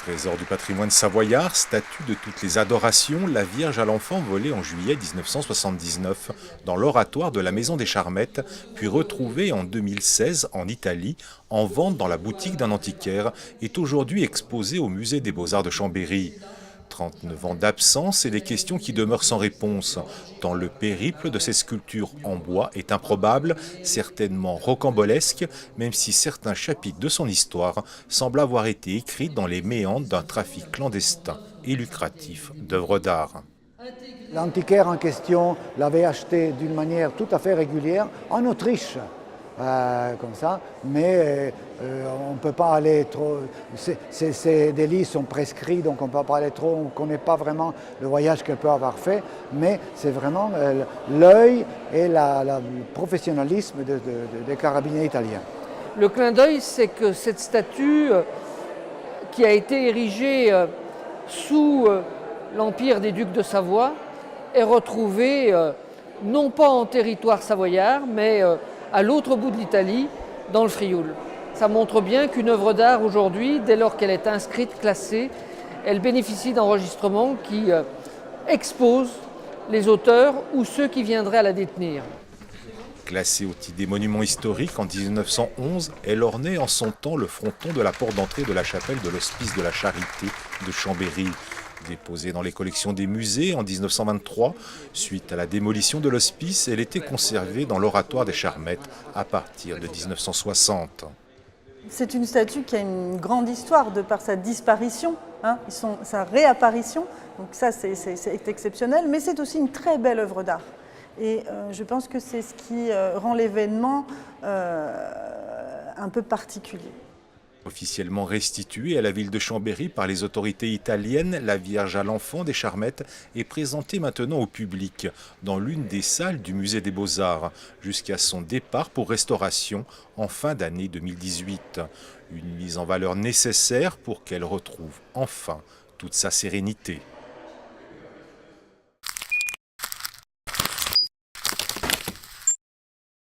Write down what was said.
Trésor du patrimoine savoyard, statue de toutes les adorations, la Vierge à l'Enfant volée en juillet 1979 dans l'oratoire de la Maison des Charmettes, puis retrouvée en 2016 en Italie, en vente dans la boutique d'un antiquaire, est aujourd'hui exposée au musée des Beaux-Arts de Chambéry. 39 ans d'absence et des questions qui demeurent sans réponse, tant le périple de ces sculptures en bois est improbable, certainement rocambolesque, même si certains chapitres de son histoire semblent avoir été écrits dans les méandres d'un trafic clandestin et lucratif d'œuvres d'art. L'antiquaire en question l'avait acheté d'une manière tout à fait régulière en Autriche. Comme ça, mais on ne peut pas aller trop, ces délits sont prescrits, donc on ne peut pas aller trop, on ne connaît pas vraiment le voyage qu'elle peut avoir fait, mais c'est vraiment l'œil et le professionnalisme des carabiniers italiens. Le clin d'œil, c'est que cette statue qui a été érigée sous l'empire des ducs de Savoie est retrouvée non pas en territoire savoyard, mais à l'autre bout de l'Italie, dans le Frioul. Ça montre bien qu'une œuvre d'art aujourd'hui, dès lors qu'elle est inscrite, classée, elle bénéficie d'enregistrements qui exposent les auteurs ou ceux qui viendraient à la détenir. Classée au titre des monuments historiques en 1911, elle ornait en son temps le fronton de la porte d'entrée de la chapelle de l'Hospice de la Charité de Chambéry. Déposée dans les collections des musées en 1923, suite à la démolition de l'hospice, elle était conservée dans l'oratoire des Charmettes à partir de 1960. C'est une statue qui a une grande histoire de par sa disparition, sa réapparition, donc ça c'est exceptionnel, mais c'est aussi une très belle œuvre d'art. Et je pense que c'est ce qui rend l'événement un peu particulier. Officiellement restituée à la ville de Chambéry par les autorités italiennes, la Vierge à l'Enfant des Charmettes est présentée maintenant au public dans l'une des salles du musée des Beaux-Arts, jusqu'à son départ pour restauration en fin d'année 2018. Une mise en valeur nécessaire pour qu'elle retrouve enfin toute sa sérénité.